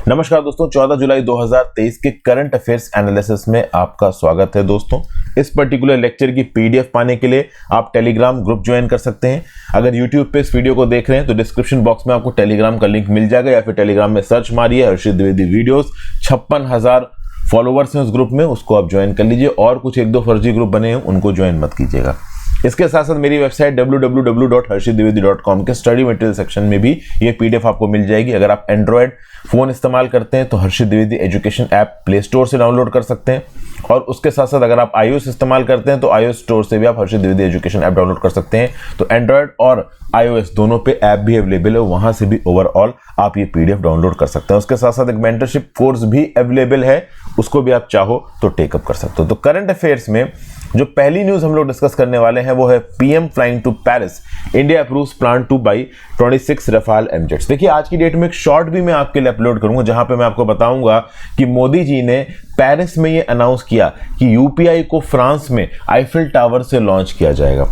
नमस्कार दोस्तों, 14 जुलाई 2023 के करंट अफेयर्स एनालिसिस में आपका स्वागत है। दोस्तों, इस पर्टिकुलर लेक्चर की पीडीएफ पाने के लिए आप टेलीग्राम ग्रुप ज्वाइन कर सकते हैं। अगर यूट्यूब पे इस वीडियो को देख रहे हैं तो डिस्क्रिप्शन बॉक्स में आपको टेलीग्राम का लिंक मिल जाएगा, या फिर टेलीग्राम में सर्च मारिए हर्षित द्विवेदी वीडियोस। 56,000 फॉलोवर्स हैं उस ग्रुप में, उसको आप ज्वाइन कर लीजिए। और कुछ एक दो फर्जी ग्रुप बने हैं उनको ज्वाइन मत कीजिएगा। इसके साथ साथ मेरी वेबसाइट www.harshitdwivedi.com के स्टडी मटेरियल सेक्शन में भी ये पीडीएफ आपको मिल जाएगी। अगर आप एंड्रॉयड फोन इस्तेमाल करते हैं तो Harshit Dwivedi education app play store से डाउनलोड कर सकते हैं, और उसके साथ साथ अगर आप iOS इस्तेमाल करते हैं तो iOS स्टोर से भी आप हर्षित द्विवेदी एजुकेशन ऐप डाउनलोड कर सकते हैं। तो एंड्रॉयड और iOS दोनों पे ऐप भी अवेलेबल है, वहां से भी ओवरऑल आप ये पीडीएफ डाउनलोड कर सकते हैं। उसके साथ साथ एक मेंटरशिप कोर्स भी अवेलेबल है, उसको भी आप चाहो तो टेकअप कर सकते हो। तो करंट अफेयर्स में जो पहली न्यूज हम लोग डिस्कस करने वाले हैं वो है PM flying to Paris, India approves plan to buy 26 Rafale M jets. देखिए, आज की डेट में एक शॉर्ट भी मैं आपके लिए अपलोड करूंगा जहां पे मैं आपको बताऊंगा कि मोदी जी ने पेरिस में ये अनाउंस किया कि यूपीआई को फ्रांस में आईफिल टावर से लॉन्च किया जाएगा।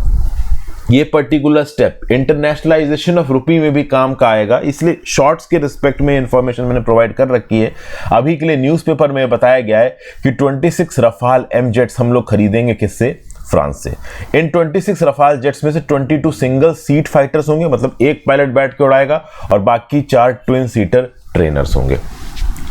ये particular step internationalisation of rupee में भी काम का आएगा, इसलिए शॉर्ट्स के रिस्पेक्ट में इंफॉर्मेशन मैंने प्रोवाइड कर रखी है। अभी के लिए न्यूज़पेपर में बताया गया है कि 26 रफाल एम जेट्स हम लोग खरीदेंगे, किससे? फ्रांस से। इन 26 रफाल जेट्स में से 22 सिंगल सीट फाइटर्स होंगे, मतलब एक पायलट बैठ के उड़ाएगा, और बाकी 4 ट्विन सीटर ट्रेनर्स होंगे।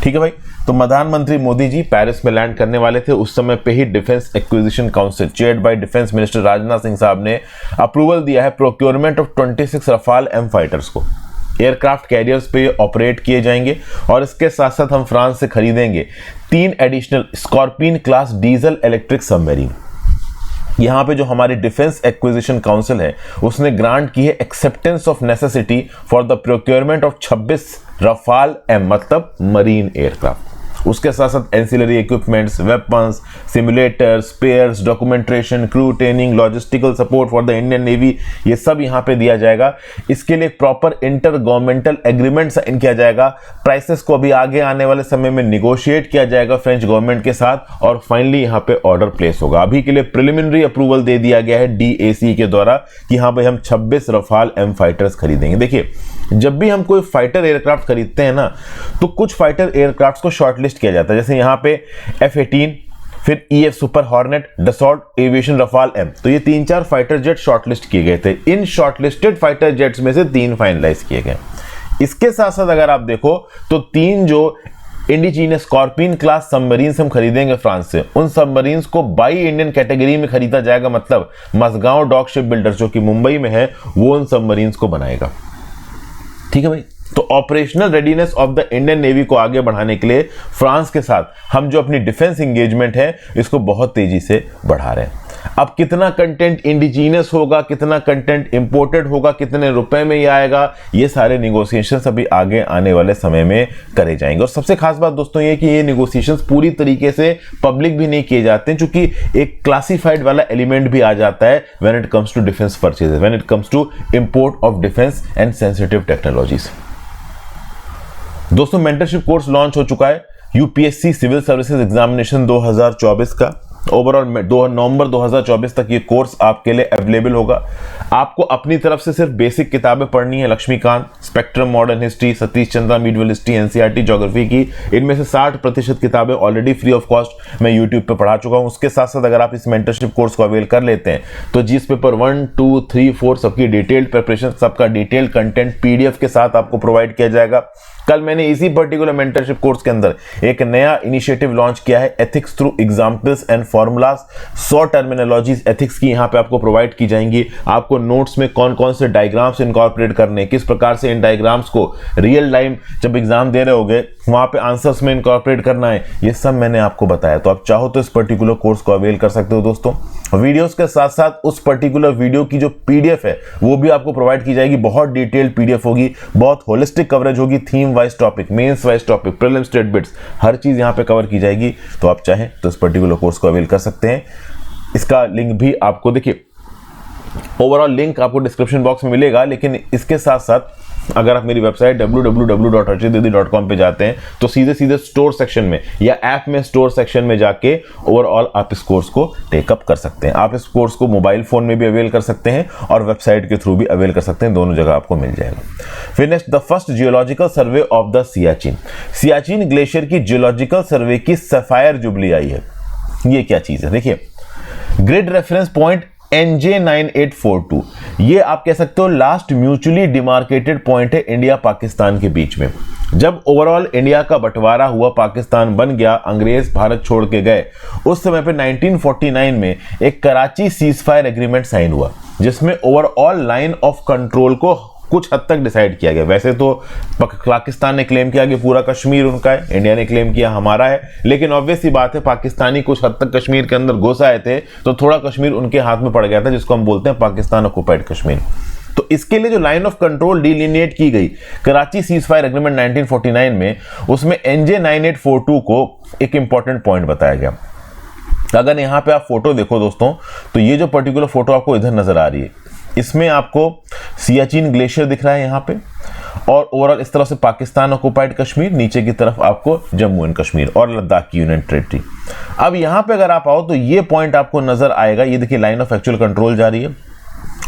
ठीक है भाई। तो प्रधानमंत्री मोदी जी पेरिस में लैंड करने वाले थे, उस समय पे ही defence acquisition council chaired by defence minister Rajnath Singh साहब ने अप्रूवल दिया है procurement of 26 Rafale M fighters को। एयरक्राफ्ट कैरियर्स पे ऑपरेट किए जाएंगे, और इसके साथ साथ हम फ्रांस से खरीदेंगे 3 additional scorpion class diesel electric submarine. यहां पे जो हमारी डिफेंस एक्विजिशन काउंसिल है उसने ग्रांट की है acceptance of necessity for the procurement of 26 Rafale M, मतलब मरीन एयरक्राफ्ट। उसके साथ साथ ancillary equipments, weapons, simulators, spares, documentation, crew training, logistical support for the Indian Navy, ये सब यहां पे दिया जाएगा। इसके लिए proper inter governmental agreement sign किया जाएगा। प्राइसेस को अभी आगे आने वाले समय में निगोशिएट किया जाएगा फ्रेंच गवर्नमेंट के साथ, और फाइनली यहां पे ऑर्डर प्लेस होगा। अभी के लिए प्रिलिमिनरी अप्रूवल दे दिया गया है DAC के द्वारा कि यहां पे हम 26 रफाल एम फाइटर्स खरीदेंगे। देखिए, जब भी हम कोई फाइटर एयरक्राफ्ट खरीदते हैं ना, तो कुछ फाइटर एयरक्राफ्ट को शॉर्टलिस्ट किया जाता है। जैसे यहाँ पे F-18, फिर EF Super Hornet, Dassault Aviation Rafale M, तो ये 3-4 फाइटर जेट शॉर्टलिस्ट किए गए थे। इन शॉर्टलिस्टेड फाइटर जेट्स में से 3 फाइनलाइज किए गए। इसके साथ साथ अगर आप देखो तो 3 जो इंडिजीनियस स्कॉर्पियन क्लास सबमरीन्स हम खरीदेंगे फ्रांस से, उन सबमरीन्स को बाई इंडियन कैटेगरी में खरीदा जाएगा। मतलब मसगांव डॉक शिप बिल्डर जो कि मुंबई में है, वो उन सबमरीन्स को बनाएगा। ठीक है भाई। तो operational readiness of the Indian navy को आगे बढ़ाने के लिए फ्रांस के साथ हम जो अपनी डिफेंस एंगेजमेंट है इसको बहुत तेजी से बढ़ा रहे हैं। अब कितना कंटेंट इंडिजीनियस होगा, कितना कंटेंट इंपोर्टेड होगा, कितने रुपए में ये आएगा, ये सारे निगोशिएशंस अभी आगे आने वाले समय में करे जाएंगे। और सबसे खास बात दोस्तों ये कि ये निगोशिएशंस पूरी तरीके से पब्लिक भी नहीं किए जाते हैं, क्योंकि एक क्लासिफाइड वाला एलिमेंट भी आ जाता है when it comes to defence purchases, when it comes to import of defence and sensitive technologies. दोस्तों, मेंटरशिप कोर्स लॉन्च हो चुका है यूपीएससी सिविल सर्विसेज एग्जामिनेशन 2024 का। ओवरऑल नवंबर 2024 तक ये कोर्स आपके लिए अवेलेबल होगा। आपको अपनी तरफ से सिर्फ बेसिक किताबें पढ़नी है, Laxmikanth, Spectrum modern history, Satish Chandra medieval history, NCERT geography की। इनमें से 60% किताबें ऑलरेडी फ्री ऑफ कॉस्ट मैं यूट्यूब पे पढ़ा चुका हूं। उसके साथ साथ अगर आप इस मेंटरशिप कोर्स को अवेल कर लेते हैं तो जीएस पेपर 1, 2, 3, 4 सबकी डिटेल्ड प्रिपरेशन, सबका डिटेल्ड कंटेंट पीडीएफ के साथ आपको प्रोवाइड किया जाएगा। कल मैंने इसी पर्टिकुलर मेंटरशिप कोर्स के अंदर एक नया इनिशिएटिव लॉन्च किया है, ethics through examples and formulas. 100 terminologies ethics की यहां पे आपको प्रोवाइड की जाएंगी। आपको नोट्स में कौन कौन से डायग्राम्स इनकॉर्पोरेट करने, किस प्रकार से इन डायग्राम्स को रियल टाइम जब एग्जाम दे रहे होगे वहां पे आंसर्स में इनकॉर्पोरेट करना है, ये सब मैंने आपको बताया। तो आप चाहो तो इस पर्टिकुलर कोर्स को अवेल कर सकते हो दोस्तों। वीडियोस के साथ साथ उस पर्टिकुलर वीडियो की जो पीडीएफ है वो भी आपको प्रोवाइड की जाएगी। बहुत डिटेल्ड पीडीएफ होगी, बहुत होलिस्टिक कवरेज होगी, theme wise topic, mains wise topic, prelims state bits, हर चीज यहां पे कवर की जाएगी। तो आप चाहें तो इस पर्टिकुलर कोर्स को अवेल कर सकते हैं। इसका लिंक भी आपको, देखिए ओवरऑल लिंक आपको डिस्क्रिप्शन बॉक्स में मिलेगा, लेकिन इसके साथ साथ अगर आप मेरी वेबसाइट www.harshitdidi.com पे जाते हैं तो सीधे सीधे स्टोर सेक्शन में या ऐप में स्टोर सेक्शन में जाके ओवरऑल आप इस कोर्स को टेकअप कर सकते हैं। आप इस कोर्स को मोबाइल फोन में भी अवेल कर सकते हैं और वेबसाइट के थ्रू भी अवेल कर सकते हैं, दोनों जगह आपको मिल जाएगा। फिर next, the first geological survey of the Siachen. Siachen glacier की जियोलॉजिकल सर्वे की सफायर जुबली आई है। ये क्या चीज है? देखिए, ग्रिड रेफरेंस पॉइंट NJ9842, ये आप कह सकते हो लास्ट म्यूचुअली डिमार्केटेड पॉइंट है इंडिया पाकिस्तान के बीच में। जब ओवरऑल इंडिया का बंटवारा हुआ, पाकिस्तान बन गया, अंग्रेज भारत छोड़ के गए, उस समय पे 1949 में एक कराची सीजफायर एग्रीमेंट साइन हुआ, जिसमें ओवरऑल लाइन ऑफ कंट्रोल को कुछ हद तक डिसाइड किया गया। वैसे तो पाकिस्तान ने क्लेम किया कि पूरा कश्मीर उनका है, इंडिया ने क्लेम किया हमारा है, लेकिन ऑब्वियस सी बात है पाकिस्तानी कुछ हद तक कश्मीर के अंदर घुस आए थे, तो थोड़ा कश्मीर उनके हाथ में पड़ गया था, जिसको हम बोलते हैं पाकिस्तान ऑक्युपाइड कश्मीर। तो इसके लिए जो लाइन ऑफ कंट्रोल डिलिनिएट की गई कराची सीजफायर एग्रीमेंट 1949 में, उसमें NJ9842 को एक इंपॉर्टेंट पॉइंट बताया गया। अगर यहां पे आप फोटो देखो दोस्तों, तो ये जो पर्टिकुलर फोटो आपको इधर नजर आ रही है, इसमें आपको सियाचिन ग्लेशियर दिख रहा है यहाँ पे, और ओवरऑल इस तरफ से पाकिस्तान ऑक्युपाइड कश्मीर, नीचे की तरफ आपको जम्मू एंड कश्मीर और लद्दाख की यूनियन टेरिटरी। अब यहाँ पे अगर आप आओ तो ये पॉइंट आपको नजर आएगा, ये देखिए लाइन ऑफ एक्चुअल कंट्रोल जा रही है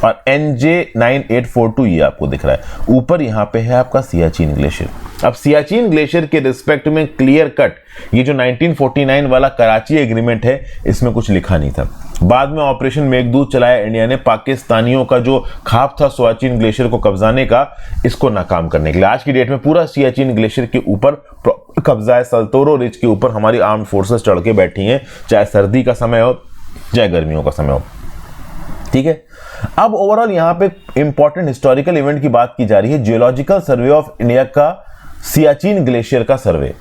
और NJ9842 ये आपको दिख रहा है। ऊपर यहाँ पे है आपका सियाचिन ग्लेशियर। अब सियाचिन ग्लेशियर के रिस्पेक्ट में क्लियर कट ये जो 1949 वाला कराची एग्रीमेंट है, इसमें कुछ लिखा नहीं था। बाद में ऑपरेशन मेघदूत चलाया इंडिया ने, पाकिस्तानियों का जो ख्वाब था सियाचिन ग्लेशियर को कब्जाने का, इसको नाकाम करने के लिए। आज की डेट में पूरा सियाचिन ग्लेशियर के ऊपर कब्जा है, सल्तोरो रिज के ऊपर हमारी आर्म फोर्सेस चढ़ के बैठी हैं, चाहे सर्दी का समय हो चाहे गर्मियों का समय हो। ठीक है, अब ओवरऑल यहां पे इंपॉर्टेंट हिस्टोरिकल इवेंट की बात की जा रही है, जियोलॉजिकल सर्वे ऑफ इंडिया का सियाचिन ग्लेशियर का सर्वे।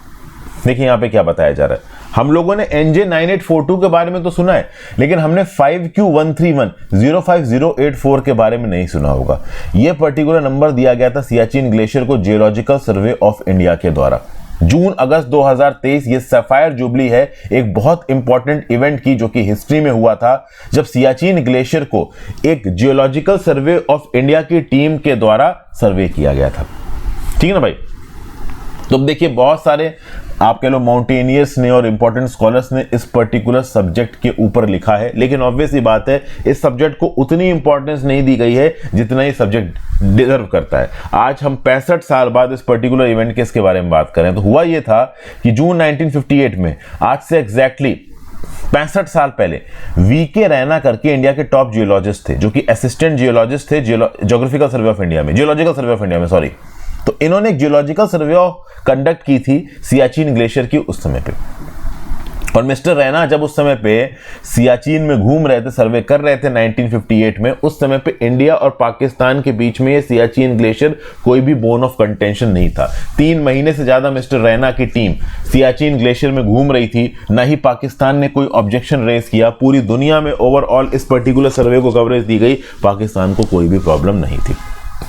देखिए यहां पे क्या बताया जा रहा है। हम लोगों ने NJ9842 के बारे में तो सुना है, लेकिन हमने 5Q131-05084 के बारे में नहीं सुना होगा। यह पर्टिकुलर नंबर दिया गया था सियाचिन ग्लेशियर को जियोलॉजिकल सर्वे ऑफ इंडिया के द्वारा। जून अगस्त 2023 ये सफायर जुबली है, एक बहुत इंपॉर्टेंट इवेंट की जो कि हिस्ट्री में हुआ था, जब सियाचिन ग्लेशियर को एक जियोलॉजिकल सर्वे ऑफ इंडिया की टीम के द्वारा सर्वे किया गया था। ठीक है ना भाई? तो देखिए बहुत सारे आप कह लो माउंटेनियर्स ने और इंपॉर्टेंट स्कॉलर्स ने इस पर्टिकुलर सब्जेक्ट के ऊपर लिखा है, लेकिन ऑब्वियस ही बात है इस सब्जेक्ट को उतनी इंपॉर्टेंस नहीं दी गई है जितना ये सब्जेक्ट डिजर्व करता है। आज हम 65 साल बाद इस पर्टिकुलर इवेंट के इसके बारे में बात करें तो हुआ ये था कि जून 1958 में, आज से एग्जैक्टली 65 साल पहले, वीके रैना करके इंडिया के टॉप जियोलॉजिस्ट थे, जो कि असिस्टेंट जियोलॉजिस्ट थे जियोग्राफिकल सर्वे ऑफ इंडिया में, जियोलॉजिकल सर्वे ऑफ इंडिया में, सॉरी। तो इन्होंने एक जियोलॉजिकल सर्वे कंडक्ट की थी सियाचिन ग्लेशियर की उस समय पे। और मिस्टर रैना जब उस समय पे सियाचिन में घूम रहे थे, सर्वे कर रहे थे 1958 में, उस समय पे इंडिया और पाकिस्तान के बीच में ये सियाचिन ग्लेशियर कोई भी बोन ऑफ कंटेंशन नहीं था। 3 महीने से ज्यादा मिस्टर रैना की टीम सियाचिन ग्लेशियर में घूम रही थी, ना ही पाकिस्तान ने कोई ऑब्जेक्शन रेज किया। पूरी दुनिया में ओवरऑल इस पर्टिकुलर सर्वे को कवरेज दी गई, पाकिस्तान को कोई भी प्रॉब्लम नहीं थी।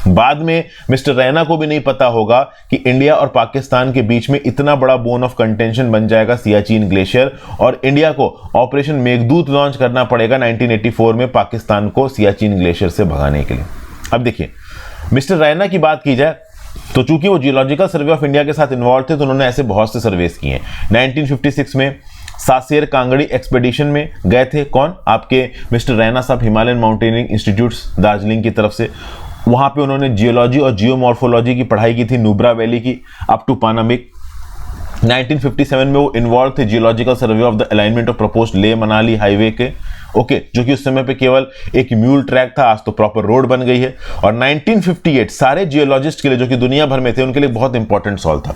बाद में मिस्टर रैना को भी नहीं पता होगा कि इंडिया और पाकिस्तान के बीच में इतना बड़ा बोन ऑफ कंटेंशन बन जाएगा सियाचिन ग्लेशियर, और इंडिया को ऑपरेशन मेघदूत लॉन्च करना पड़ेगा 1984 में पाकिस्तान को सियाचिन ग्लेशियर से भगाने के लिए। अब देखिए मिस्टर रैना की बात की जाए तो चूंकि वो जियोलॉजिकल सर्वे ऑफ इंडिया के साथ इन्वॉल्व थे, तो उन्होंने ऐसे बहुत से सर्वेस किए हैं। 1956 में सासेर कांगड़ी एक्सपेडिशन में गए थे, कौन? आपके मिस्टर रैना साहब, हिमालयन माउंटेनियरिंग इंस्टीट्यूट्स दार्जिलिंग की तरफ से। वहां पे उन्होंने जियोलॉजी और जियोमॉर्फोलॉजी की पढ़ाई की थी, नुब्रा वैली की अप टू पानामिक। 1957 में वो इन्वॉल्व थे geological survey of the alignment of proposed ले मनाली हाईवे के, ओके, जो कि उस समय पे केवल एक म्यूल ट्रैक था, आज तो प्रॉपर रोड बन गई है। और 1958 सारे जियोलॉजिस्ट के लिए जो कि दुनिया भर में थे, उनके लिए बहुत इंपॉर्टेंट साल था,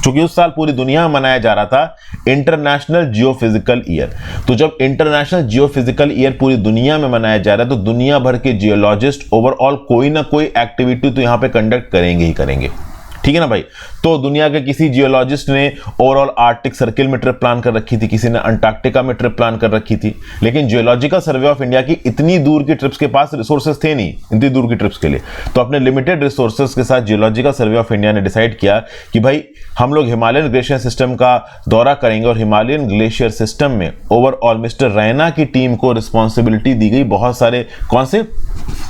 क्योंकि उस साल पूरी दुनिया में मनाया जा रहा था इंटरनेशनल जियोफिजिकल ईयर। तो जब इंटरनेशनल जियोफिजिकल ईयर पूरी दुनिया में मनाया जा रहा है, तो दुनिया भर के जियोलॉजिस्ट ओवरऑल कोई ना कोई एक्टिविटी तो यहां पे कंडक्ट करेंगे ही करेंगे। ठीक है ना भाई। तो दुनिया के किसी जियोलॉजिस्ट ने ओवरऑल आर्कटिक सर्किल में ट्रिप प्लान कर रखी थी, किसी ने अंटार्कटिका में ट्रिप प्लान कर रखी थी, लेकिन जियोलॉजिकल सर्वे ऑफ इंडिया की इतनी दूर की ट्रिप्स के पास रिसोर्सेज थे नहीं इतनी दूर की ट्रिप्स के लिए। तो अपने लिमिटेड रिसोर्सेज के साथ जियोलॉजिकल सर्वे ऑफ इंडिया ने डिसाइड किया कि भाई हम लोग हिमालयन ग्लेशियर सिस्टम का दौरा करेंगे, और हिमालयन ग्लेशियर सिस्टम में ओवरऑल मिस्टर रैना की टीम को रिस्पॉन्सिबिलिटी दी गई बहुत सारे कौन से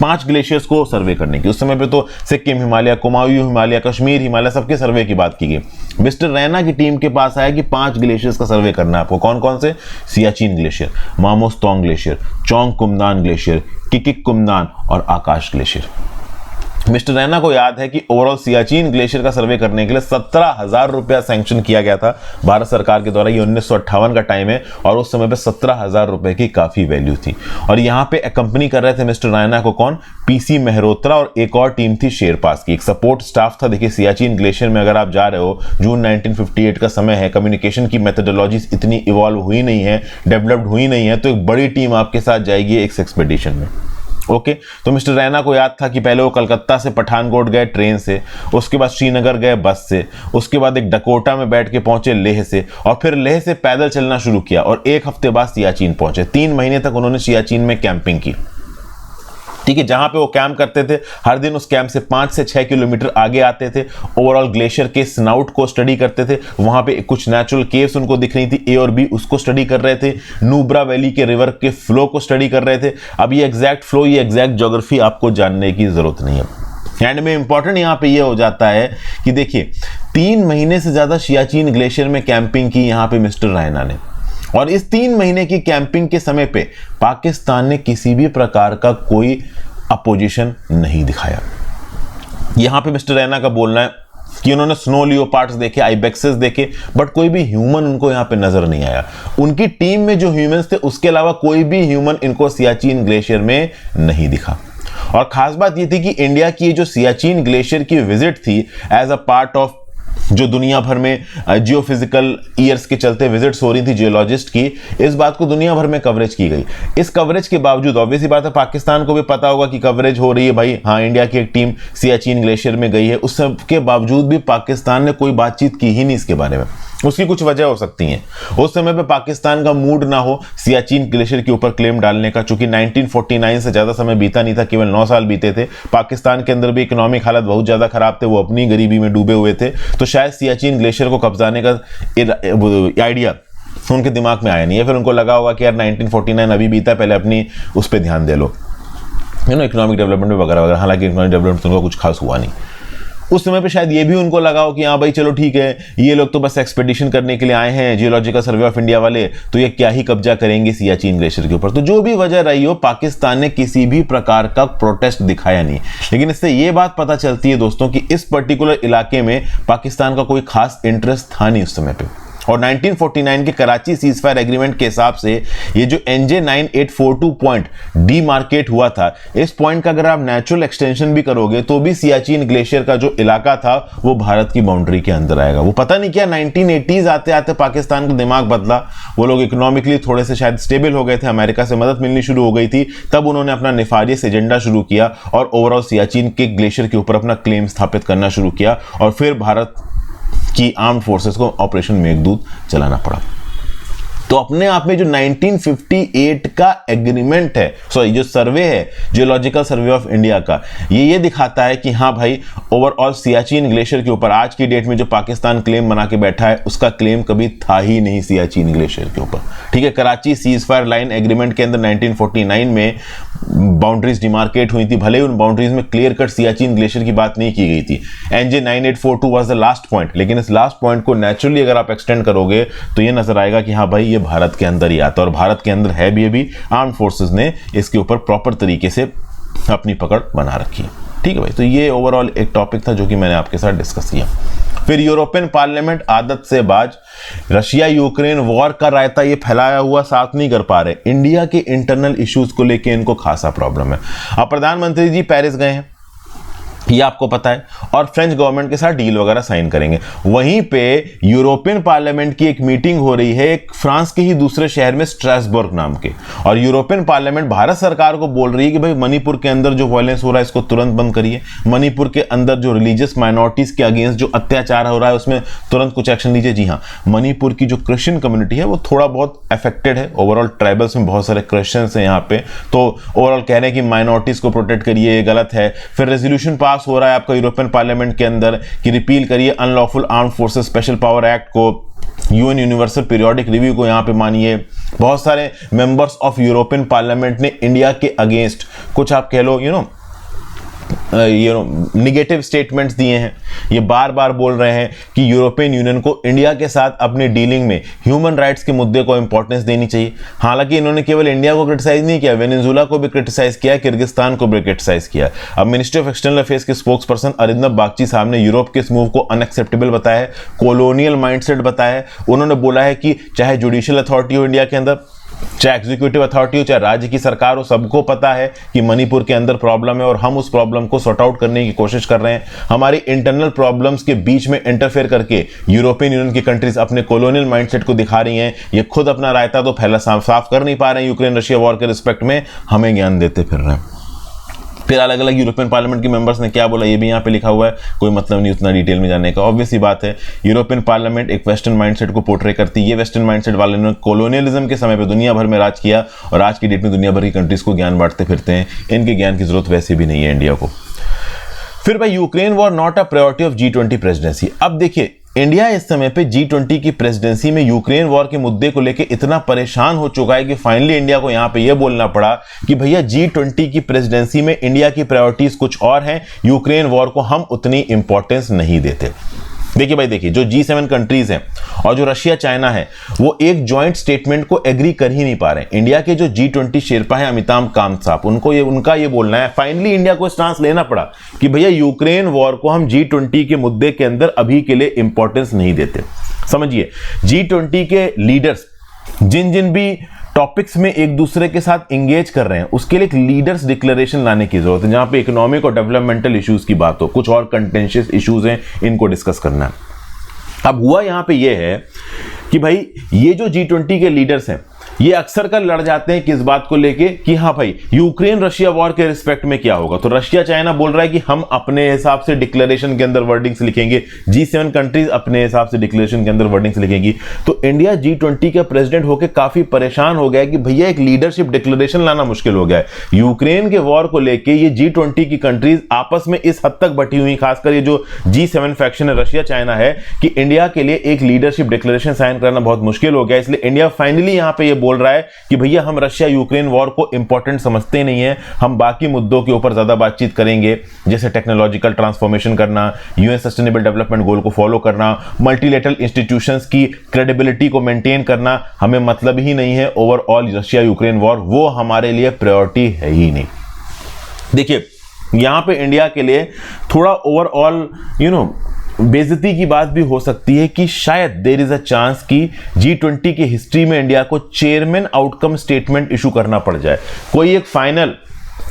5 ग्लेशियर्स को सर्वे करने की। उस समय पे तो सिक्किम हिमालय, कुमाऊं हिमालय, कश्मीर हिमालय, सबके सर्वे की बात की गई। मिस्टर रैना की टीम के पास आया कि 5 ग्लेशियर्स का सर्वे करना है आपको। कौन कौन से? सियाचिन ग्लेशियर, मामोस्तोंग ग्लेशियर, चोंग कुमदान ग्लेशियर, किकिक कुमदान और आकाश ग्लेशियर। मिस्टर रैना को याद है कि ओवरऑल सियाचिन ग्लेशियर का सर्वे करने के लिए 17,000 रुपया सैंक्शन किया गया था भारत सरकार के द्वारा। ये 1958 का टाइम है, और उस समय पे 17,000 रुपए की काफी वैल्यू थी। और यहाँ पे कंपनी कर रहे थे मिस्टर रैना को कौन? पीसी मेहरोत्रा और एक और टीम थी शेरपास की, एक सपोर्ट स्टाफ था। देखिए सियाचिन ग्लेशियर में अगर आप जा रहे हो, जून 1958 का समय है, कम्युनिकेशन की मेथोडोलॉजीज इतनी इवॉल्व हुई नहीं है, डेवलप्ड हुई नहीं है, तो एक बड़ी टीम आपके साथ जाएगी एक एक्सपेडिशन में। ओके तो मिस्टर रैना को याद था कि पहले वो कलकत्ता से पठानकोट गए ट्रेन से, उसके बाद श्रीनगर गए बस से, उसके बाद एक डकोटा में बैठ के पहुंचे लेह से, और फिर लेह से पैदल चलना शुरू किया, और 1 हफ्ते बाद सियाचिन पहुंचे। 3 महीने तक उन्होंने सियाचिन में कैंपिंग की। ठीक है, जहां पे वो कैंप करते थे, हर दिन उस कैंप से 5 से 6 किलोमीटर आगे आते थे, ओवरऑल ग्लेशियर के स्नाउट को स्टडी करते थे। वहां पे कुछ नेचुरल केव्स उनको दिख रही थी, ए और बी, उसको स्टडी कर रहे थे। नुब्रा वैली के रिवर के फ्लो को स्टडी कर रहे थे। अब ये एग्जैक्ट फ्लो, ये एग्जैक्ट ज्योग्राफी आपको जानने की जरूरत नहीं है। एंड में इंपॉर्टेंट यहां पे ये हो जाता है कि देखिए 3 महीने से ज्यादा सियाचिन ग्लेशियर में कैंपिंग की यहां पे मिस्टर रैना ने, और इस 3 महीने की कैंपिंग के समय पे पाकिस्तान ने किसी भी प्रकार का कोई अपोजिशन नहीं दिखाया। यहां पे मिस्टर रैना का बोलना है कि उन्होंने स्नो लियोपार्ड्स देखे, आइबेक्सेस देखे, बट कोई भी ह्यूमन उनको यहां पे नजर नहीं आया। उनकी टीम में जो ह्यूमंस थे उसके अलावा कोई भी ह्यूमन इनको सियाचिन ग्लेशियर में नहीं दिखा। और खास बात यह थी कि इंडिया की जो सियाचिन ग्लेशियर की विजिट थी एज अ पार्ट ऑफ जो दुनिया भर में जियोफिजिकल ईयर्स के चलते विजिट्स हो रही थी जियोलॉजिस्ट की, इस बात को दुनिया भर में कवरेज की गई। इस कवरेज के बावजूद ऑब्वियसली बात है पाकिस्तान को भी पता होगा कि कवरेज हो रही है भाई, हाँ इंडिया की एक टीम सियाचिन ग्लेशियर में गई है, उस सब के बावजूद भी पाकिस्तान ने कोई बातचीत की ही नहीं इसके बारे में। उसकी कुछ वजह हो सकती है, उस समय पे पाकिस्तान का मूड ना हो सियाचिन ग्लेशियर के ऊपर क्लेम डालने का, चूंकि 1949 से ज्यादा समय बीता नहीं था, केवल 9 साल बीते थे। पाकिस्तान के अंदर भी इकोनॉमिक हालत बहुत ज्यादा खराब थे, वो अपनी गरीबी में डूबे हुए थे, तो शायद सियाचिन ग्लेशियर को कब्जाने का आइडिया उनके दिमाग में आया नहीं है। फिर उनको लगा होगा कि यार 1949 अभी बीता, पहले अपनी उस पर ध्यान दे लो, इकोनॉमिक डेवलपमेंट में वगैरह वगैरह। हालांकि इकोनॉमिक डेवलपमेंट उनको कुछ खास हुआ नहीं उस समय पे। शायद ये भी उनको लगा हो कि हाँ भाई चलो ठीक है, ये लोग तो बस एक्सपेडिशन करने के लिए आए हैं जियोलॉजिकल सर्वे ऑफ इंडिया वाले, तो ये क्या ही कब्जा करेंगे सियाचिन ग्लेशियर के ऊपर। तो जो भी वजह रही हो, पाकिस्तान ने किसी भी प्रकार का प्रोटेस्ट दिखाया नहीं। लेकिन इससे ये बात पता चलती है दोस्तों कि इस पर्टिकुलर इलाके में पाकिस्तान का कोई खास इंटरेस्ट था नहीं उस समय पे। और 1949 के कराची सीजफायर एग्रीमेंट के हिसाब से ये जो NJ 9842 पॉइंट डीमार्केट हुआ था, इस पॉइंट का अगर आप नेचुरल एक्सटेंशन भी करोगे तो भी सियाचिन ग्लेशियर का जो इलाका था वो भारत की बाउंड्री के अंदर आएगा। वो पता नहीं क्या 1980s आते आते पाकिस्तान का दिमाग बदला, वो लोग इकोनॉमिकली थोड़े से शायद स्टेबल हो गए थे, अमेरिका से मदद मिलनी शुरू हो गई थी, तब उन्होंने अपना निफारियस एजेंडा शुरू किया और ओवरऑल सियाचिन के ग्लेशियर के ऊपर अपना क्लेम स्थापित करना शुरू किया। और फिर भारत की आर्म्ड फोर्सेस को ऑपरेशन मेघदूत चलाना पड़ा। तो अपने आप में जो 1958 का एग्रीमेंट है, सॉरी जो सर्वे है जियोलॉजिकल सर्वे ऑफ इंडिया का, ये दिखाता है कि हाँ भाई ओवरऑल सियाचिन ग्लेशियर के ऊपर आज की डेट में जो पाकिस्तान क्लेम बना के बैठा है उसका क्लेम कभी था ही नहीं सियाचिन ग्लेशियर के ऊपर। ठीक है, कराची सीजफायर लाइन एग्रीमेंट के अंदर 1949 में बाउंड्रीज डिमार्केट हुई थी, भले ही उन बाउंड्रीज में क्लियर कट सियाचिन ग्लेशियर की बात नहीं की गई थी। NJ 9842 was the last point, लेकिन इस लास्ट पॉइंट को नेचुरली अगर आप एक्सटेंड करोगे तो ये नजर आएगा कि हाँ भाई ये भारत के अंदर ही आता है, और भारत के अंदर है भी। अभी आर्म फोर्सेस ने इसके ऊपर प्रॉपर तरीके से अपनी पकड़ बना रखी है। ठीक है भाई, तो ये ओवरऑल एक टॉपिक था जो कि मैंने आपके साथ डिस्कस किया। फिर यूरोपियन पार्लियामेंट आदत से बाज, रशिया यूक्रेन वॉर का रायता ये फैलाया हुआ साथ नहीं कर पा रहे। इंडिया के इंटरनल इश्यूज को लेके इनको खासा प्रॉब्लम है। अब प्रधानमंत्री जी पेरिस गए हैं, ये आपको पता है, और फ्रेंच गवर्नमेंट के साथ डील वगैरह साइन करेंगे। वहीं पे यूरोपियन पार्लियामेंट की एक मीटिंग हो रही है एक फ्रांस के ही दूसरे शहर में स्ट्रासबर्ग नाम के, और यूरोपियन पार्लियामेंट भारत सरकार को बोल रही है कि भाई मणिपुर के अंदर जो वायलेंस हो रहा है इसको तुरंत बंद करिए, मणिपुर के अंदर जो रिलीजियस माइनॉरिटीज के अगेंस्ट जो अत्याचार हो रहा है उसमें तुरंत कुछ एक्शन लीजिए। जी हाँ, मणिपुर की जो क्रिश्चियन कम्युनिटी है वो थोड़ा बहुत अफेक्टेड है, ओवरऑल ट्राइबल्स में बहुत सारे क्रिश्चियंस हैं यहाँ पे, तो ओवरऑल कह रहे हैं कि माइनॉरिटीज को प्रोटेक्ट करिए, गलत है। फिर रेजोल्यूशन पास हो रहा है आपका यूरोपियन पार्लियामेंट के अंदर कि रिपील करिए unlawful armed forces special power act को, यूएन यूनिवर्सल पीरियोडिक रिव्यू को यहाँ पे मानिए। बहुत सारे मेंबर्स ऑफ यूरोपियन पार्लियामेंट ने इंडिया के अगेंस्ट कुछ आप कह लो निगेटिव स्टेटमेंट्स दिए हैं। ये बार बार बोल रहे हैं कि यूरोपियन यूनियन को इंडिया के साथ अपनी डीलिंग में ह्यूमन राइट्स के मुद्दे को इंपॉर्टेंस देनी चाहिए। हालांकि इन्होंने केवल इंडिया को क्रिटिसाइज नहीं किया, वेनेजुएला को भी क्रिटिसाइज किया, किर्गिस्तान को भी क्रिटिसाइज किया। अब मिनिस्ट्री ऑफ एक्सटर्नल अफेयर्स के स्पोक्स पर्सन अरिंदम बागची साहब ने यूरोप के इस मूव को अनएक्सेप्टेबल बताया है, कॉलोनियल माइंडसेट बताया है। उन्होंने बोला है कि चाहे जुडिशियल अथॉरिटी हो इंडिया के अंदर, चाहे एग्जीक्यूटिव अथॉरिटी हो, चाहे राज्य की सरकार हो, सबको पता है कि मणिपुर के अंदर प्रॉब्लम है और हम उस प्रॉब्लम को सॉर्ट आउट करने की कोशिश कर रहे हैं। हमारी इंटरनल प्रॉब्लम्स के बीच में इंटरफेयर करके यूरोपियन यूनियन की कंट्रीज अपने कॉलोनियल माइंडसेट को दिखा रही हैं। ये खुद अपना रायता तो फैला साफ कर नहीं पा रहे हैं यूक्रेन रशिया वॉर के रिस्पेक्ट में, हमें ज्ञान देते फिर रहे हैं। फिर अलग अलग यूरोपियन पार्लियामेंट के मेंबर्स ने क्या बोला ये भी यहाँ पे लिखा हुआ है, कोई मतलब नहीं उतना डिटेल में जाने का। ऑब्वियस सी बात है, यूरोपियन पार्लियामेंट एक वेस्टर्न माइंडसेट को पोर्ट्रे करती है। ये वेस्टर्न माइंडसेट वाले ने कॉलोनियलिज्म के समय पे दुनिया भर में राज किया और आज की डेट में दुनिया भर की कंट्रीज को ज्ञान बांटते फिरते हैं। इनके ज्ञान की जरूरत वैसे भी नहीं है इंडिया को। फिर भाई Ukraine war not a priority of G20 presidency. अब देखिए इंडिया इस समय पे G20 की प्रेसिडेंसी में यूक्रेन वॉर के मुद्दे को लेकर इतना परेशान हो चुका है कि फाइनली इंडिया को यहां पे ये बोलना पड़ा कि भैया G20 की प्रेसिडेंसी में इंडिया की प्रायोरिटीज कुछ और हैं, यूक्रेन वॉर को हम उतनी इंपॉर्टेंस नहीं देते। देखिए भाई, देखिए जो G7 कंट्रीज हैं और जो रशिया चाइना है वो एक जॉइंट स्टेटमेंट को एग्री कर ही नहीं पा रहे हैं। इंडिया के जो G20 शेरपा है अमिताभ कांत साहब, उनका ये बोलना है, फाइनली इंडिया को स्टांस लेना पड़ा कि भैया यूक्रेन वॉर को हम G20 के मुद्दे के अंदर अभी के लिए इंपॉर्टेंस नहीं देते। समझिए G20 के लीडर्स जिन भी टॉपिक्स में एक दूसरे के साथ एंगेज कर रहे हैं उसके लिए एक लीडर्स डिक्लेरेशन लाने की जरूरत है, जहां पे इकोनॉमिक और डेवलपमेंटल इश्यूज की बात हो, कुछ और कंटेंशियस इश्यूज हैं इनको डिस्कस करना है। अब हुआ यहां पे ये है कि भाई ये जो G20 के लीडर्स हैं ये अक्सर कर लड़ जाते हैं किस बात को लेके कि हाँ भाई यूक्रेन रशिया वॉर के रिस्पेक्ट में क्या होगा। तो रशिया चाइना बोल रहा है कि हम अपने हिसाब से डिक्लेरेशन के अंदर वर्डिंग्स लिखेंगे, G7 कंट्रीज अपने हिसाब से डिक्लेरेशन के अंदर वर्डिंग्स लिखेंगी। तो इंडिया G20 का प्रेसिडेंट होकर काफी परेशान हो गया है कि भैया एक लीडरशिप डिक्लेरेशन लाना मुश्किल हो गया है। यूक्रेन के वॉर को लेकर ये G20 की कंट्रीज आपस में इस हद तक बटी हुई, खासकर ये जो G7 फैक्शन है रशिया चाइना है, कि इंडिया के लिए एक लीडरशिप डिक्लेरेशन साइन करना बहुत मुश्किल हो गया। इसलिए इंडिया फाइनली यहां पे ये बोल रहा है कि भैया हम रशिया यूक्रेन वॉर को इंपॉर्टेंट समझते नहीं है, हम बाकी मुद्दों के ऊपर ज्यादा बातचीत करेंगे, जैसे टेक्नोलॉजिकल ट्रांसफॉर्मेशन करना, यूएन सस्टेनेबल डेवलपमेंट गोल को फॉलो करना, मल्टीलेटरल इंस्टीट्यूशंस की क्रेडिबिलिटी को मेंटेन करना हमें मतलब ही नहीं है। ओवरऑल रशिया यूक्रेन वॉर वो हमारे लिए प्रायोरिटी है ही नहीं। देखिए यहां पे इंडिया के लिए थोड़ा ओवरऑल बेइज्जती की बात भी हो सकती है कि शायद देयर इज अ चांस कि G20 की हिस्ट्री में इंडिया को चेयरमैन आउटकम स्टेटमेंट इशू करना पड़ जाए, कोई एक फाइनल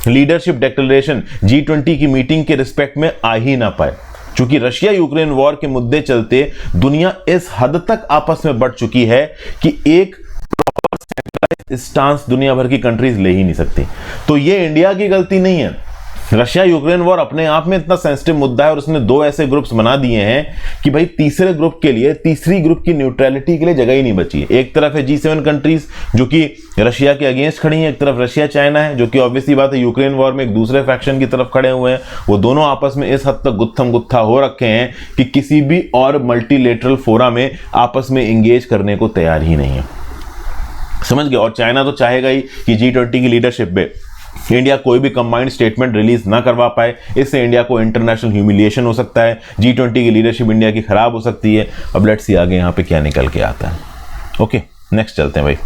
लीडरशिप डिक्लेरेशन G20 की मीटिंग के रिस्पेक्ट में आ ही ना पाए। क्योंकि रशिया यूक्रेन वॉर के मुद्दे चलते दुनिया इस हद तक आपस में बढ़ चुकी है कि एक प्रॉपर सेंट्रलाइज्ड स्टांस दुनिया भर की कंट्रीज ले ही नहीं सकती। तो ये इंडिया की गलती नहीं है, रशिया यूक्रेन वॉर अपने आप में इतना सेंसिटिव मुद्दा है और उसने दो ऐसे ग्रुप्स बना दिए हैं कि भाई तीसरे ग्रुप के लिए, तीसरी ग्रुप की न्यूट्रलिटी के लिए जगह ही नहीं बची है। एक तरफ है G7 कंट्रीज जो कि रशिया के अगेंस्ट खड़ी हैं, एक तरफ रशिया चाइना है जो कि ऑब्वियसली बात है यूक्रेन वॉर में एक दूसरे फैक्शन की तरफ खड़े हुए हैं। वो दोनों आपस में इस हद तक गुत्थम गुत्था हो रखे हैं कि किसी भी और मल्टीलेटरल फोरा में आपस में एंगेज करने को तैयार ही नहीं है। समझ गए? और चाइना तो चाहेगा ही कि G20 की लीडरशिप में इंडिया कोई भी कंबाइंड स्टेटमेंट रिलीज ना करवा पाए, इससे इंडिया को इंटरनेशनल ह्यूमिलिएशन हो सकता है, G20 की लीडरशिप इंडिया की खराब हो सकती है। अब लेट्स सी आगे यहाँ पे क्या निकल के आता है। ओके नेक्स्ट चलते हैं भाई।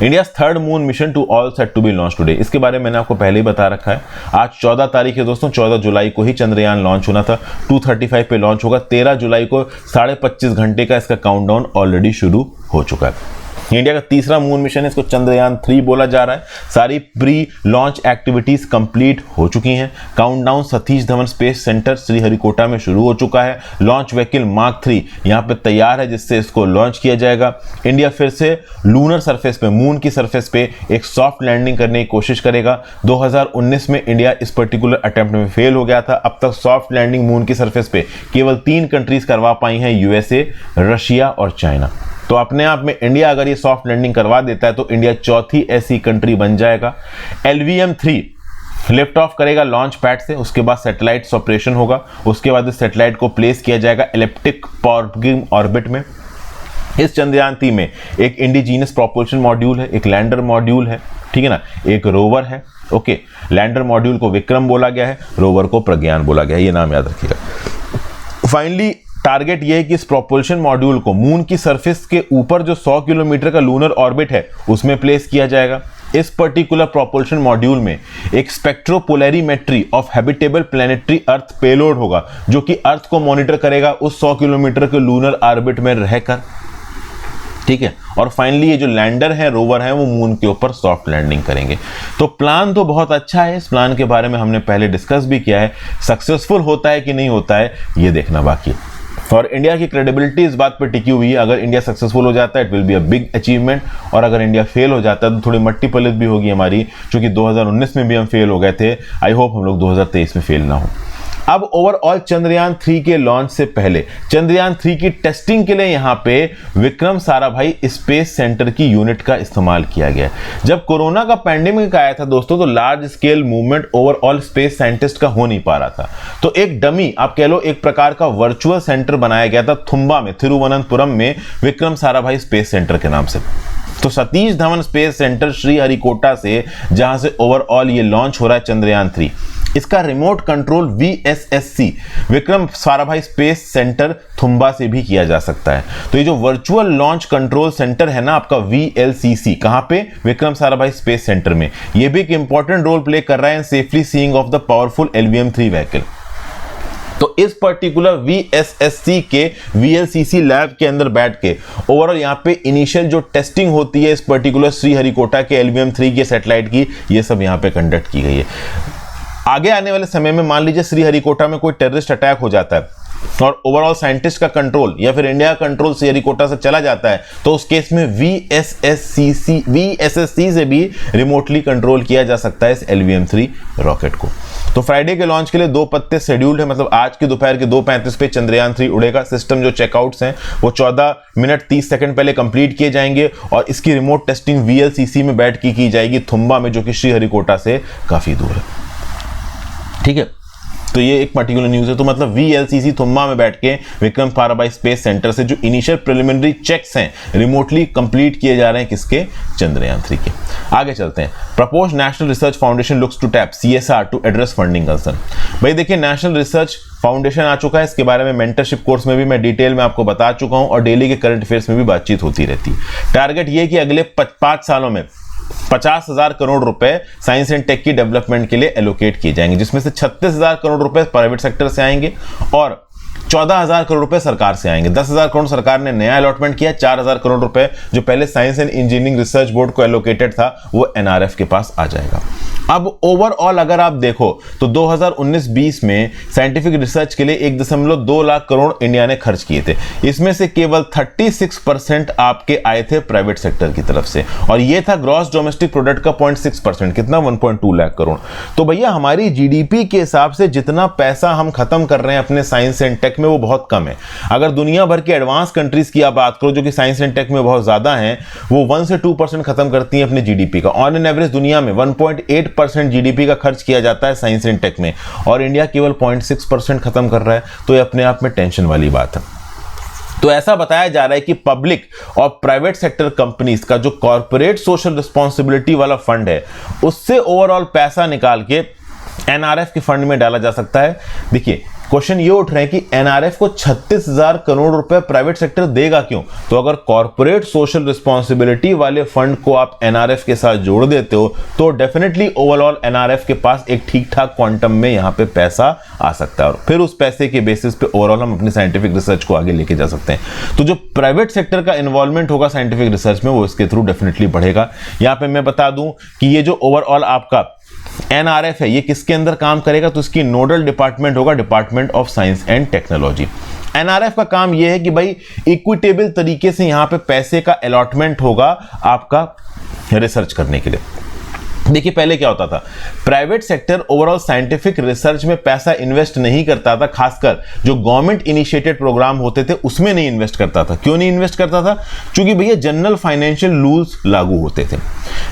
India third moon mission to all set to be launch today, इसके बारे में मैंने आपको पहले ही बता रखा है। आज 14 तारीख है दोस्तों, 14 जुलाई को ही चंद्रयान लॉन्च होना था, 2:35 पे लॉन्च होगा। 13 जुलाई को 25.5 घंटे का इसका काउंटडाउन ऑलरेडी शुरू हो चुका है। इंडिया का तीसरा मून मिशन है, इसको चंद्रयान 3 बोला जा रहा है। सारी प्री लॉन्च एक्टिविटीज कंप्लीट हो चुकी हैं। Countdown Satish Dhawan space centre Sriharikota में शुरू हो चुका है। लॉन्च व्हीकल मार्क 3 यहां पे तैयार है, जिससे इसको लॉन्च किया जाएगा। इंडिया फिर से लूनर सरफेस पे, मून की सरफेस पे एक सॉफ्ट लैंडिंग करने की कोशिश करेगा। 2019 में इंडिया इस पर्टिकुलर अटेम्प्ट में फेल हो गया था। अब तक सॉफ्ट लैंडिंग मून की सरफेस पे केवल 3 कंट्रीज करवा पाई हैं, यूएसए, रशिया और चाइना। तो अपने आप में इंडिया अगर ये सॉफ्ट लैंडिंग करवा देता है तो इंडिया चौथी ऐसी कंट्री बन जाएगा। LVM-3 लिफ्ट ऑफ करेगा लॉन्च पैड से, उसके बाद सैटेलाइट ऑपरेशन होगा। उसके बाद इस सैटेलाइट को प्लेस किया जाएगा एलिप्टिक ऑर्बिट में। इस चंद्रयान 3 में एक इंडिजीनियस प्रोपल्शन मॉड्यूल है, एक लैंडर मॉड्यूल है, ठीक है ना, एक रोवर है। ओके, लैंडर मॉड्यूल को विक्रम बोला गया है, रोवर को प्रज्ञान बोला गया है, ये नाम याद रखिएगा। फाइनली टारगेट ये है कि इस प्रोपल्शन मॉड्यूल को मून की सरफेस के ऊपर जो 100 किलोमीटर का लूनर ऑर्बिट है उसमें प्लेस किया जाएगा। इस पर्टिकुलर प्रोपल्शन मॉड्यूल में एक spectropolarimetry of habitable planetary earth payload होगा, जो कि अर्थ को मॉनिटर करेगा उस 100 किलोमीटर के लूनर ऑर्बिट में रहकर, ठीक है। और फाइनली ये जो लैंडर है, रोवर है, वो मून के ऊपर सॉफ्ट लैंडिंग करेंगे। तो प्लान तो बहुत अच्छा है, इस प्लान के बारे में हमने पहले डिस्कस भी किया है। सक्सेसफुल होता है कि नहीं होता है ये देखना बाकी है। और इंडिया की क्रेडिबिलिटी इस बात पर टिकी हुई है, अगर इंडिया सक्सेसफुल हो जाता है it will be a big achievement, और अगर इंडिया फेल हो जाता है तो थोड़ी मट्टी पलित भी होगी हमारी, क्योंकि 2019 में भी हम फेल हो गए थे। आई होप हम लोग 2023 में फेल ना हो। अब ओवरऑल चंद्रयान 3 के लॉन्च से पहले चंद्रयान 3 की टेस्टिंग के लिए यहां पे विक्रम साराभाई स्पेस सेंटर की यूनिट का इस्तेमाल किया गया। जब कोरोना का पैंडेमिक आया था दोस्तों, तो large scale movement overall space scientist का हो नहीं पा रहा था, तो एक डमी, आप कह लो एक प्रकार का वर्चुअल सेंटर बनाया गया था थुम्बा में, तिरुवनंतपुरम में, विक्रम साराभाई स्पेस सेंटर के नाम से। तो सतीश धवन स्पेस सेंटर श्रीहरिकोटा से, जहां से ओवरऑल ये लॉन्च हो रहा है चंद्रयान 3, इसका remote control VSSC Vikram Sarabhai space centre Thumba से भी किया जा सकता है। तो ये जो वर्चुअल लॉन्च कंट्रोल सेंटर है ना आपका VLCC, कहां पे? विक्रम साराभाई स्पेस सेंटर में। ये भी एक इंपॉर्टेंट रोल प्ले कर रहा है in safely seeing off the powerful LVM-3 vehicle. तो इस पर्टिकुलर VSSC के VLCC लैब के अंदर बैठ के ओवरऑल यहाँ पे इनिशियल जो टेस्टिंग होती है इस पर्टिकुलर श्रीहरिकोटा के LVM-3 के सैटेलाइट की, ये सब यहाँ पे कंडक्ट की गई है। आगे आने वाले समय में मान लीजिए श्रीहरिकोटा में कोई टेररिस्ट अटैक हो जाता है और ओवरऑल साइंटिस्ट का कंट्रोल या फिर इंडिया का कंट्रोल श्रीहरिकोटा से चला जाता है, तो उस केस में VSSC से भी रिमोटली कंट्रोल किया जा सकता है इस LVM-3 रॉकेट को। तो फ्राइडे के लॉन्च के लिए 2 पत्ते शेड्यूल्ड है, मतलब आज की दोपहर के 2:35 पे चंद्रयान 3 उड़ेगा। सिस्टम जो चेकआउट्स हैं वो 14 मिनट 30 सेकंड पहले कंप्लीट किए जाएंगे और इसकी रिमोट टेस्टिंग VLCC में बैठ के की जाएगी थुम्बा में, जो कि श्रीहरिकोटा से काफी दूर है, ठीक है। तो ये एक पर्टिकुलर न्यूज़ है। तो मतलब VLCC थुम्बा में बैठ के विक्रम साराभाई स्पेस सेंटर से जो इनिशियल प्रिलिमिनरी चेक्स हैं रिमोटली कंप्लीट किए जा रहे हैं, किसके? चंद्रयान 3 के। आगे चलते हैं। Propose National Research Foundation looks to tap CSR to address funding concern. भाई देखिए, नेशनल रिसर्च फाउंडेशन आ चुका है, इसके बारे में मेंटरशिप कोर्स में भी मैं डिटेल में आपको बता चुका हूं और डेली के करंट अफेयर्स में भी बातचीत होती रहती है। टारगेट ये कि अगले 5 सालों में 50,000 करोड़ रुपए साइंस एंड टेक की डेवलपमेंट के लिए एलोकेट किए जाएंगे, जिसमें से 36,000 करोड़ रुपए प्राइवेट सेक्टर से आएंगे और 14,000 करोड़ रुपए सरकार से आएंगे। 10,000 करोड़ सरकार ने नया अलॉटमेंट किया, 4,000 करोड़ रुपए जो पहले science and engineering research board को एलोकेटेड था वो NRF के पास आ जाएगा। अब ओवरऑल अगर आप देखो तो 2019-20 में साइंटिफिक रिसर्च के लिए 1.2 लाख करोड़ इंडिया ने खर्च किए थे। इसमें से केवल 36% आपके आए थे प्राइवेट सेक्टर की तरफ से, और ये था ग्रॉस डोमेस्टिक प्रोडक्ट का 0.6%, कितना? 1.2 लाख करोड़। तो भैया हमारी GDP के हिसाब से जितना पैसा हम खत्म कर रहे हैं अपने साइंस एंड टेक में वो बहुत कम है। अगर दुनिया भर के एडवांस कंट्रीज की आप बात करो जो कि साइंस एंड टेक में बहुत ज्यादा हैं, वो 1 से 2% खत्म करती हैं अपने GDP का। ऑन एन एवरेज दुनिया में 1.8% GDP का खर्च किया जाता है साइंस एंड टेक में, और इंडिया केवल 0.6% खत्म कर रहा है। तो ये अपने आप में टेंशन वाली बात है। तो ऐसा बताया जा रहा है कि पब्लिक और प्राइवेट सेक्टर कंपनीज का जो कॉर्पोरेट सोशल रिस्पॉन्सिबिलिटी वाला फंड है उससे ओवरऑल पैसा निकाल के NRF के फंड में डाला जा सकता है। देखिए, क्वेश्चन ये उठ रहे हैं कि एनआरएफ को 36,000 करोड़ रुपए प्राइवेट सेक्टर देगा क्यों? तो अगर कॉर्पोरेट सोशल रिस्पॉन्सिबिलिटी वाले फंड को आप एनआरएफ के साथ जोड़ देते हो तो डेफिनेटली ओवरऑल एनआरएफ के पास एक ठीक ठाक क्वांटम में यहां पे पैसा आ सकता है और फिर उस पैसे के बेसिस पे ओवरऑल हम अपनी साइंटिफिक रिसर्च को आगे लेके जा सकते हैं। तो जो प्राइवेट सेक्टर का इन्वॉल्वमेंट होगा साइंटिफिक रिसर्च में वो इसके थ्रू डेफिनेटली बढ़ेगा। यहां पे मैं बता दूं कि ये जो ओवरऑल आपका एनआरएफ है ये किसके अंदर काम करेगा, तो इसकी नोडल डिपार्टमेंट होगा department of science and technology. NRF का काम यह है कि भाई इक्विटेबल तरीके से यहां पे पैसे का अलॉटमेंट होगा आपका रिसर्च करने के लिए। देखिए पहले क्या होता था, private sector overall scientific research में पैसा इन्वेस्ट नहीं करता था, खासकर जो गवर्नमेंट इनिशिएटेड प्रोग्राम होते थे उसमें नहीं इन्वेस्ट करता था। क्यों नहीं इन्वेस्ट करता था? क्योंकि भैया जनरल फाइनेंशियल रूल्स लागू होते थे।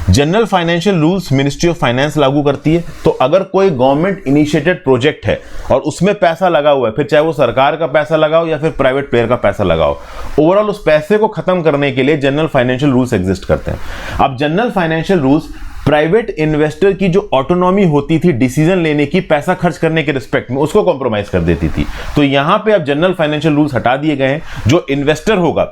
General financial rules ministry of finance लागू करती है, तो अगर कोई गवर्नमेंट इनिशिएटेड प्रोजेक्ट है और उसमें पैसा लगा हुआ है, फिर चाहे वो सरकार का पैसा लगाओ या फिर प्राइवेट प्लेयर का पैसा लगाओ, ओवरऑल उस पैसे को खत्म करने के लिए जनरल फाइनेंशियल रूल्स एग्जिस्ट करते हैं। अब general financial rules private investor की जो ऑटोनॉमी होती थी डिसीजन लेने की, पैसा खर्च करने के रिस्पेक्ट में, उसको कॉम्प्रोमाइज कर देती थी। तो यहां पे अब जनरल फाइनेंशियल रूल्स हटा दिए गए हैं। जो इन्वेस्टर होगा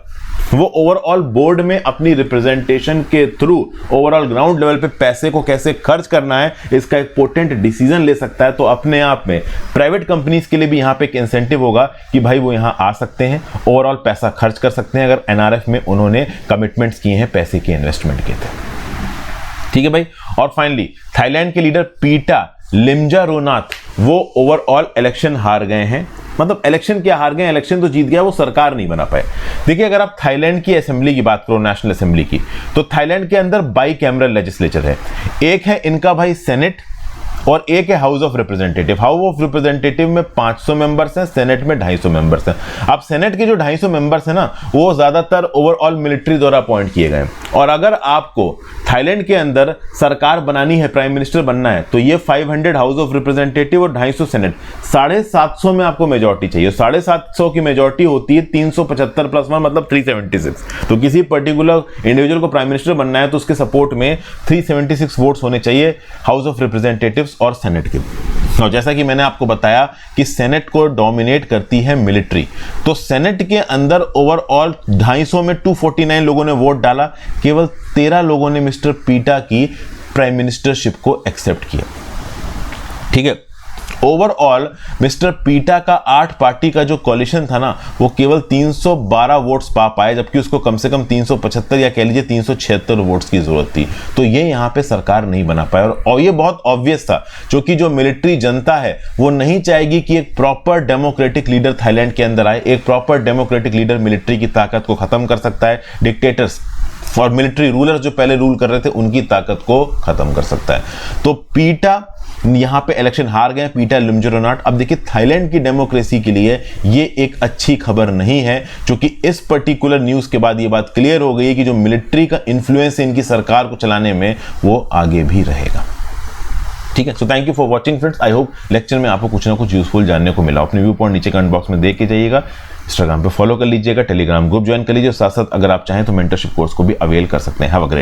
वो ओवरऑल बोर्ड में अपनी रिप्रेजेंटेशन के थ्रू ओवरऑल ग्राउंड लेवल पे पैसे को कैसे खर्च करना है इसका एक पोटेंट डिसीजन ले सकता है। तो अपने आप में प्राइवेट कंपनीज के लिए भी यहां पे एक इंसेंटिव होगा कि भाई वो यहां आ सकते हैं, ओवरऑल पैसा खर्च कर सकते हैं अगर एनआरएफ में उन्होंने कमिटमेंट्स किए हैं पैसे के इन्वेस्टमेंट के थे। ठीक है भाई। और फाइनली थाईलैंड के लीडर पीटा लिमजारोनाथ वो ओवरऑल इलेक्शन हार गए हैं। मतलब इलेक्शन क्या हार गए, इलेक्शन तो जीत गया, वो सरकार नहीं बना पाए। देखिए अगर आप थाईलैंड की असेंबली की बात करो, नेशनल असेंबली की, तो थाईलैंड के अंदर बाई कैमरल लेजिस्लेचर है। एक है इनका भाई सेनेट और एक है house of representative. House of representative में 500 मेंबर्स हैं, सेनेट में 250 मेंबर्स हैं। अब सेनेट के जो 250 मेंबर्स हैं ना, वो ज्यादातर ओवरऑल मिलिट्री द्वारा अपॉइंट किए गए। और अगर आपको थाईलैंड के अंदर सरकार बनानी है, प्राइम मिनिस्टर बनना है, तो ये 500 हाउस ऑफ रिप्रेजेंटेटिव और 250 सेनेट, 750 में आपको मेजोरिटी चाहिए। 750 की मेजोरिटी होती है 375 प्लस 1 मतलब 376। तो किसी पर्टिकुलर इंडिविजुअल को प्राइम मिनिस्टर बनना है तो उसके सपोर्ट में 376 वोट्स होने चाहिए हाउस ऑफ रिप्रेजेंटेटिव्स और सेनेट के। और जैसा कि मैंने आपको बताया कि सेनेट को डोमिनेट करती है मिलिट्री, तो सेनेट के अंदर ओवरऑल 250 में 249 लोगों ने वोट डाला, केवल 13 लोगों ने मिस्टर पीटा की प्राइम मिनिस्टरशिप को एक्सेप्ट किया। ठीक है, ओवरऑल मिस्टर पीटा का 8 पार्टी का जो कोलिशन था ना, वो केवल 312 वोट्स पा पाए, जबकि उसको कम से कम 375 या कह लीजिए 376 वोट्स की जरूरत थी। तो ये यहां पे सरकार नहीं बना पाया। और ये बहुत ऑब्वियस था, क्योंकि जो मिलिट्री जनता है वो नहीं चाहेगी कि एक प्रॉपर डेमोक्रेटिक लीडर थाईलैंड के अंदर आए। एक प्रॉपर डेमोक्रेटिक लीडर मिलिट्री की ताकत को खत्म कर सकता है, डिक्टेटर्स और मिलिट्री रूलर्स जो पहले रूल कर रहे थे उनकी ताकत को खत्म कर सकता है। तो पीटा यहां पे इलेक्शन हार गए, पीटा लिमजारोनाथ। अब देखिए थाईलैंड की डेमोक्रेसी के लिए ये एक अच्छी खबर नहीं है, क्योंकि इस पर्टिकुलर न्यूज के बाद ये बात क्लियर हो गई है कि जो मिलिट्री का इन्फ्लुएंस है इनकी सरकार को चलाने में वो आगे भी रहेगा। ठीक है, so thank you for watching friends. I hope lecture में आपको कुछ ना कुछ यूजफुल जानने को मिला। अपने व्यू पॉइंट नीचे कमेंट बॉक्स में देख के जाइएगा। इंस्टाग्राम पे फॉलो कर लीजिएगा, टेलीग्राम ग्रुप ज्वाइन कर लीजिए, साथ साथ अगर आप चाहें तो मेंटरशिप कोर्स को भी अवेल कर सकते हैं। Have a great